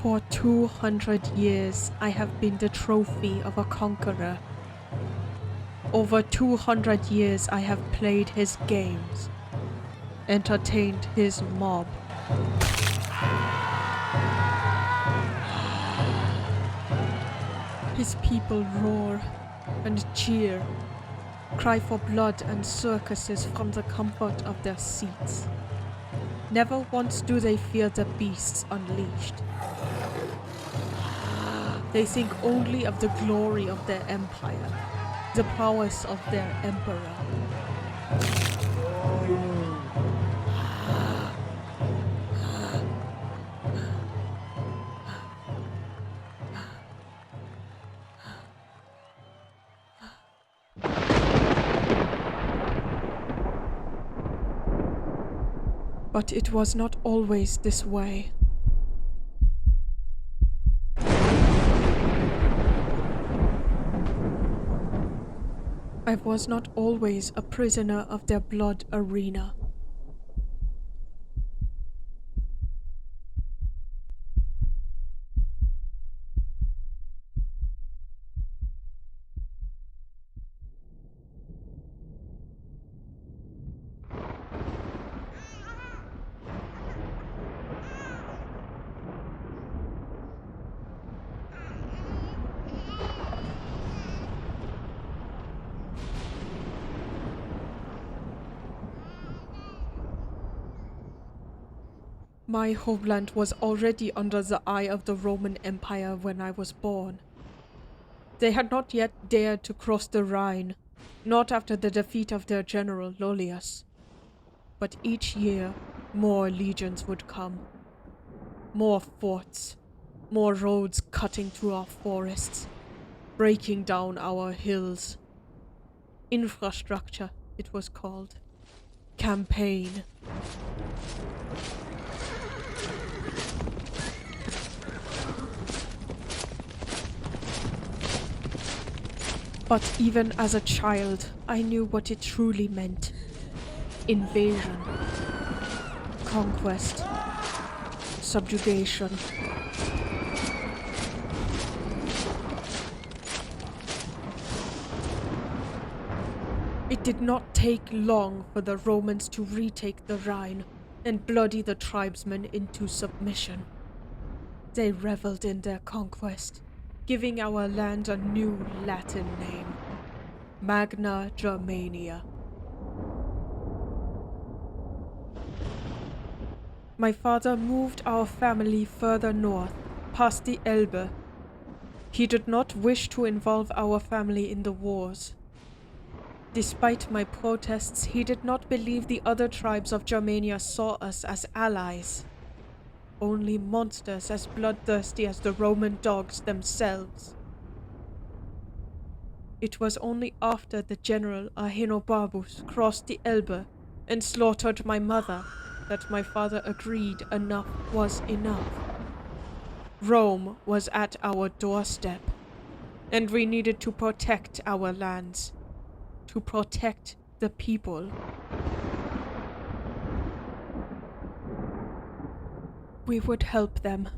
For 200 years, I have been the trophy of a conqueror. Over 200 years, I have played his games, entertained his mob. His people roar and cheer, cry for blood and circuses from the comfort of their seats. Never once do they fear the beasts unleashed. They think only of the glory of their empire, the prowess of their emperor. But it was not always this way. I was not always a prisoner of their blood arena. My homeland was already under the eye of the Roman Empire when I was born. They had not yet dared to cross the Rhine, not after the defeat of their general Lollius. But each year, more legions would come. More forts, more roads cutting through our forests, breaking down our hills. Infrastructure, it was called. Campaign. But even as a child, I knew what it truly meant. Invasion. Conquest. Subjugation. It did not take long for the Romans to retake the Rhine and bloody the tribesmen into submission. They reveled in their conquest, giving our land a new Latin name, Magna Germania. My father moved our family further north, past the Elbe. He did not wish to involve our family in the wars. Despite my protests, he did not believe the other tribes of Germania saw us as allies. Only monsters as bloodthirsty as the Roman dogs themselves. It was only after the general Ahenobarbus crossed the Elbe and slaughtered my mother that my father agreed enough was enough. Rome was at our doorstep, and we needed to protect our lands, to protect the people. We would help them.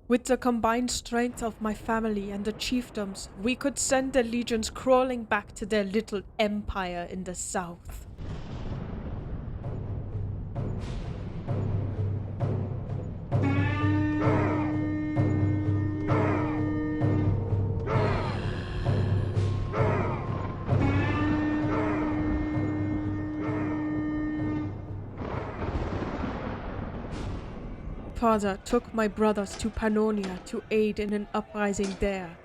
With the combined strength of my family and the chiefdoms, we could send the legions crawling back to their little empire in the south. Father took my brothers to Pannonia to aid in an uprising there,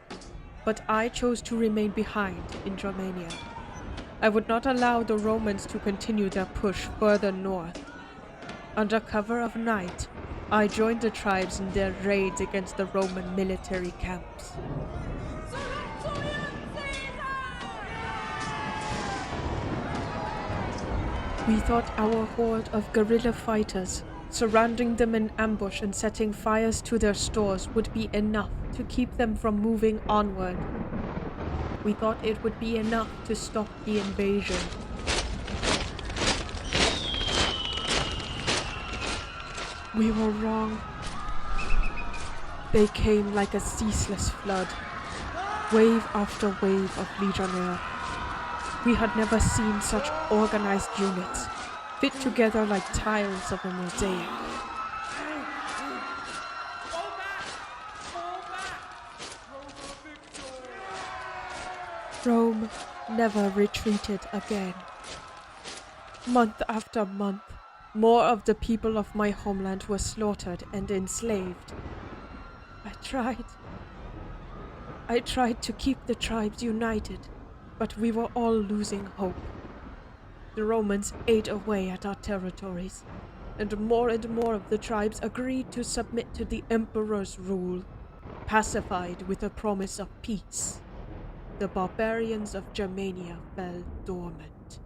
but I chose to remain behind in Germania. I would not allow the Romans to continue their push further north. Under cover of night, I joined the tribes in their raids against the Roman military camps. We thought our horde of guerrilla fighters, surrounding them in ambush and setting fires to their stores, would be enough to keep them from moving onward. We thought it would be enough to stop the invasion. We were wrong. They came like a ceaseless flood, wave after wave of legionnaire. We had never seen such organized units, fit together like tiles of a mosaic. Rome never retreated again. Month after month, more of the people of my homeland were slaughtered and enslaved. I tried to keep the tribes united, but we were all losing hope. The Romans ate away at our territories, and more of the tribes agreed to submit to the emperor's rule, pacified with a promise of peace. The barbarians of Germania fell dormant.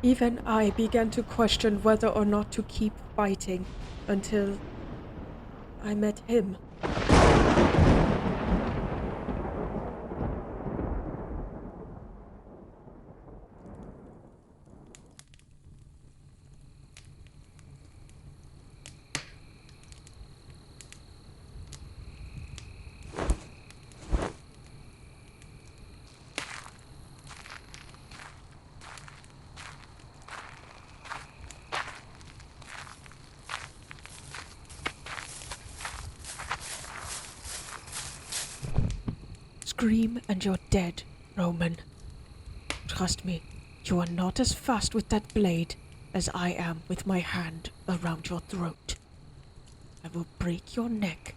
Even I began to question whether or not to keep fighting until I met him. Scream and you're dead, Roman. Trust me, you are not as fast with that blade as I am with my hand around your throat. I will break your neck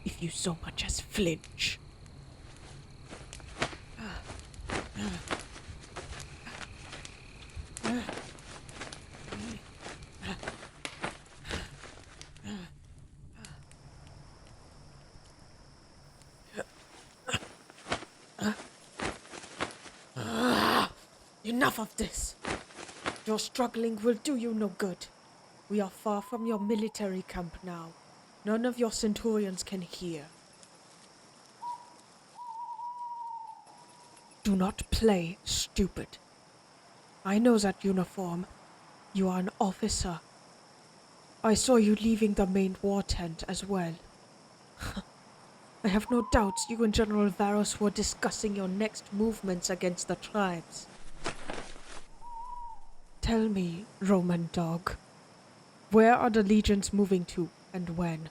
if you so much as flinch. Enough of this! Your struggling will do you no good. We are far from your military camp now. None of your centurions can hear. Do not play stupid. I know that uniform. You are an officer. I saw you leaving the main war tent as well. I have no doubts you and General Varus were discussing your next movements against the tribes. Tell me, Roman dog, where are the legions moving to and when?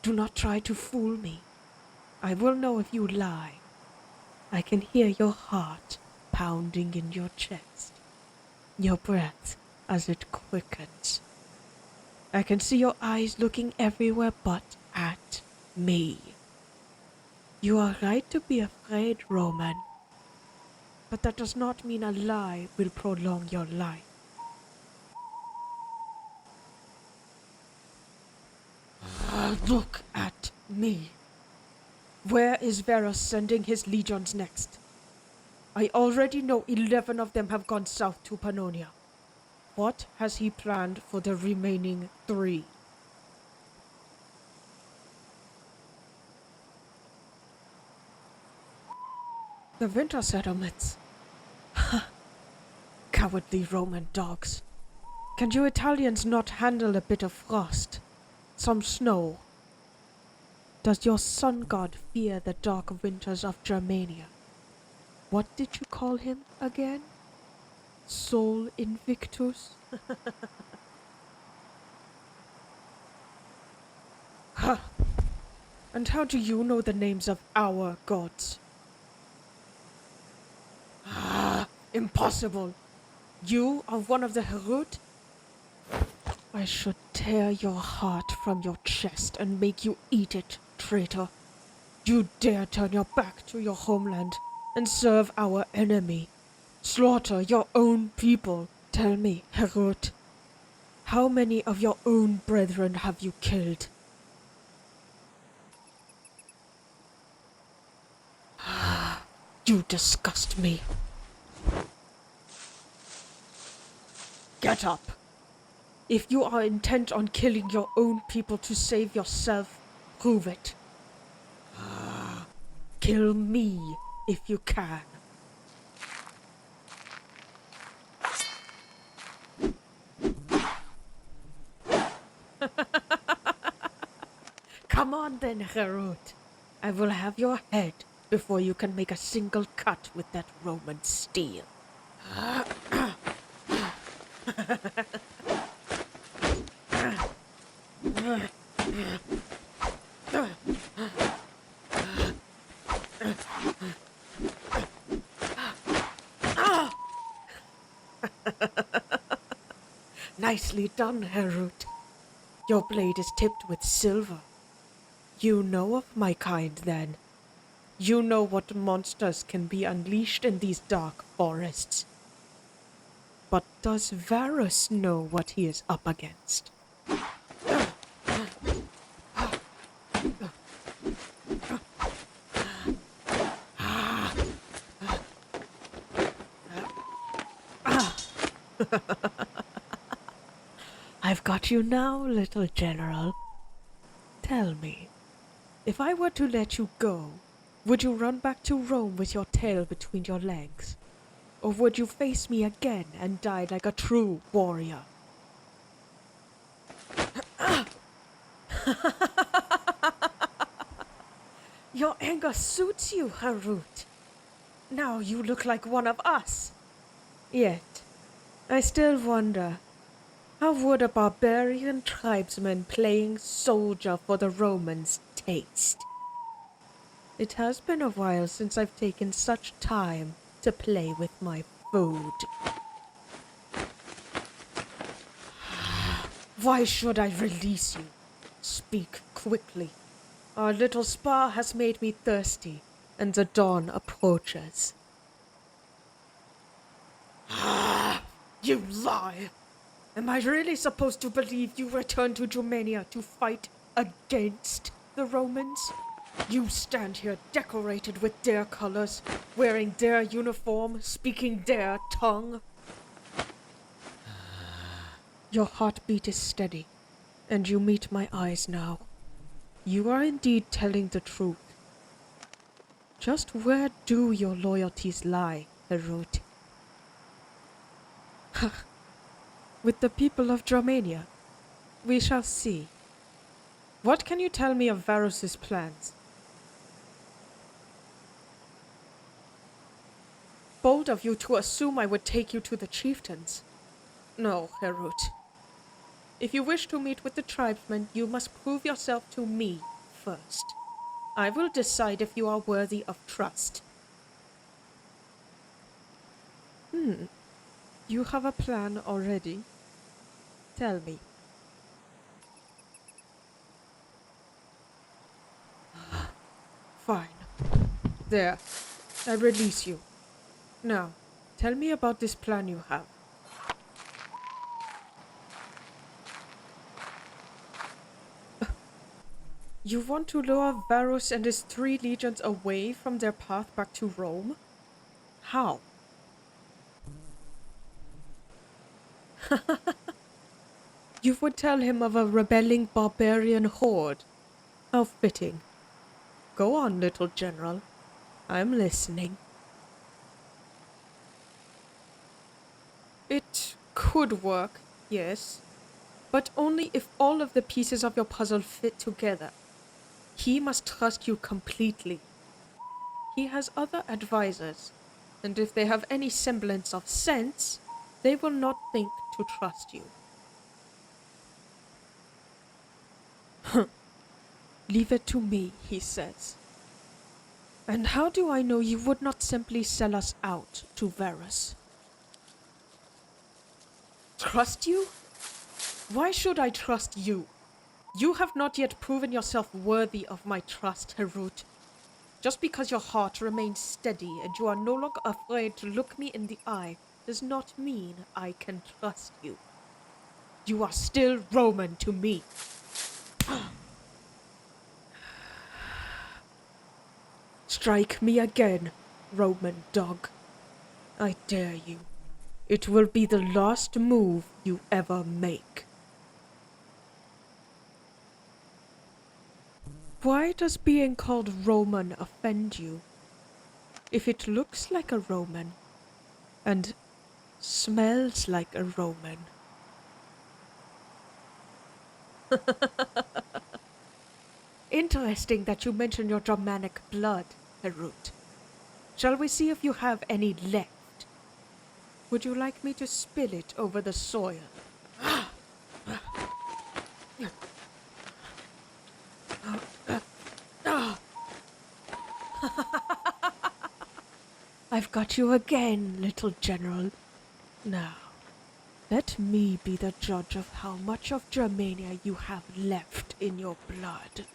Do not try to fool me. I will know if you lie. I can hear your heart pounding in your chest, your breath as it quickens. I can see your eyes looking everywhere but at me. You are right to be afraid, Roman, but that does not mean a lie will prolong your life. Look at me. Where is Varus sending his legions next? I already know 11 of them have gone south to Pannonia. What has he planned for the remaining 3? The winter settlements. Cowardly Roman dogs. Can you Italians not handle a bit of frost? Some snow? Does your sun god fear the dark winters of Germania? What did you call him again? Sol Invictus? Huh. And how do you know the names of our gods? Impossible! You are one of the Herut? I should tear your heart from your chest and make you eat it, traitor. You dare turn your back to your homeland and serve our enemy. Slaughter your own people. Tell me, Herut, how many of your own brethren have you killed? You disgust me. Get up. If you are intent on killing your own people to save yourself, prove it. Kill me if you can. Come on then, Herod. I will have your head before you can make a single cut with that Roman steel. Nicely done, Herod. Your blade is tipped with silver. You know of my kind, then. You know what monsters can be unleashed in these dark forests. But does Varus know what he is up against? I've got you now, little general. Tell me, if I were to let you go, would you run back to Rome with your tail between your legs? Or would you face me again and die like a true warrior? Your anger suits you, Harut. Now you look like one of us. Yet, I still wonder, how would a barbarian tribesman playing soldier for the Romans taste? It has been a while since I've taken such time to play with my food. Why should I release you? Speak quickly. Our little spa has made me thirsty, and the dawn approaches. You lie! Am I really supposed to believe you returned to Germania to fight against the Romans? You stand here decorated with their colors, wearing their uniform, speaking their tongue. Your heartbeat is steady, and you meet my eyes now. You are indeed telling the truth. Just where do your loyalties lie, Herod? With the people of Germania, we shall see. What can you tell me of Varus's plans? Bold of you to assume I would take you to the chieftains. No, Herod. If you wish to meet with the tribesmen, you must prove yourself to me first. I will decide if you are worthy of trust. You have a plan already? Tell me. Fine. There. I release you. Now, tell me about this plan you have. You want to lure Varus and his 3 legions away from their path back to Rome? How? You would tell him of a rebelling barbarian horde. How fitting. Go on, little general. I'm listening. It could work, yes. But only if all of the pieces of your puzzle fit together. He must trust you completely. He has other advisors, and if they have any semblance of sense, they will not think to trust you. Leave it to me, he says. And how do I know you would not simply sell us out to Varus? Trust you? Why should I trust you? You have not yet proven yourself worthy of my trust, Herod. Just because your heart remains steady and you are no longer afraid to look me in the eye does not mean I can trust you. You are still Roman to me. Strike me again, Roman dog. I dare you. It will be the last move you ever make. Why does being called Roman offend you? If it looks like a Roman, and smells like a Roman. Interesting that you mention your Germanic blood, Herut. Shall we see if you have any left? Would you like me to spill it over the soil? I've got you again, little general. Now, let me be the judge of how much of Germania you have left in your blood.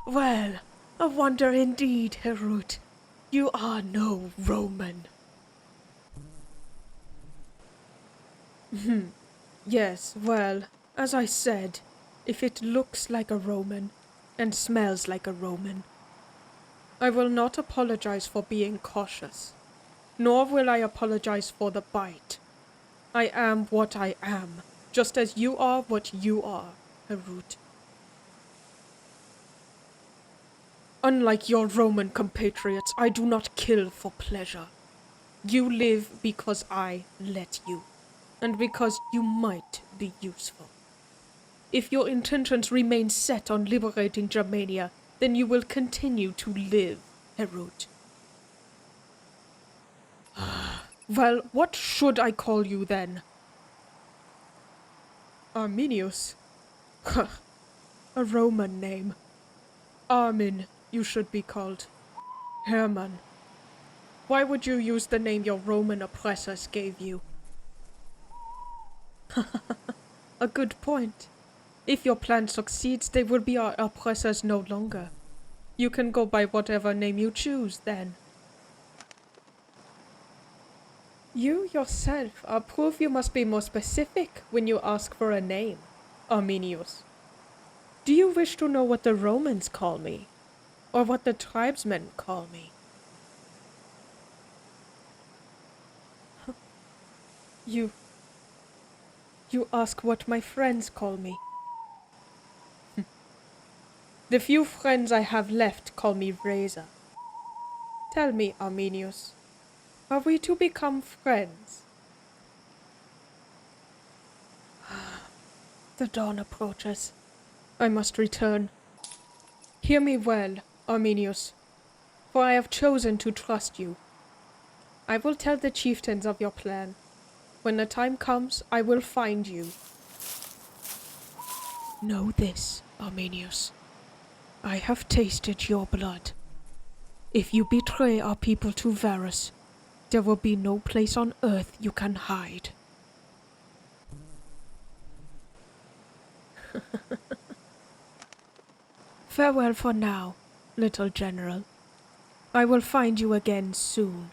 Well, a wonder indeed, Herut. You are no Roman. Yes, well, as I said, if it looks like a Roman and smells like a Roman, I will not apologize for being cautious, nor will I apologize for the bite. I am what I am, just as you are what you are, Herut. Unlike your Roman compatriots, I do not kill for pleasure. You live because I let you, and because you might be useful. If your intentions remain set on liberating Germania, then you will continue to live, Herut. Well, what should I call you then? Arminius? A Roman name. Armin, you should be called. Hermann. Why would you use the name your Roman oppressors gave you? A good point. If your plan succeeds, they will be our oppressors no longer. You can go by whatever name you choose, then. You yourself are proof you must be more specific when you ask for a name, Arminius. Do you wish to know what the Romans call me? Or what the tribesmen call me? You ask what my friends call me. The few friends I have left call me Razor. Tell me, Arminius, are we to become friends? The dawn approaches. I must return. Hear me well, Arminius, for I have chosen to trust you. I will tell the chieftains of your plan. When the time comes, I will find you. Know this, Arminius. I have tasted your blood. If you betray our people to Varus, there will be no place on earth you can hide. Farewell for now, little general. I will find you again soon.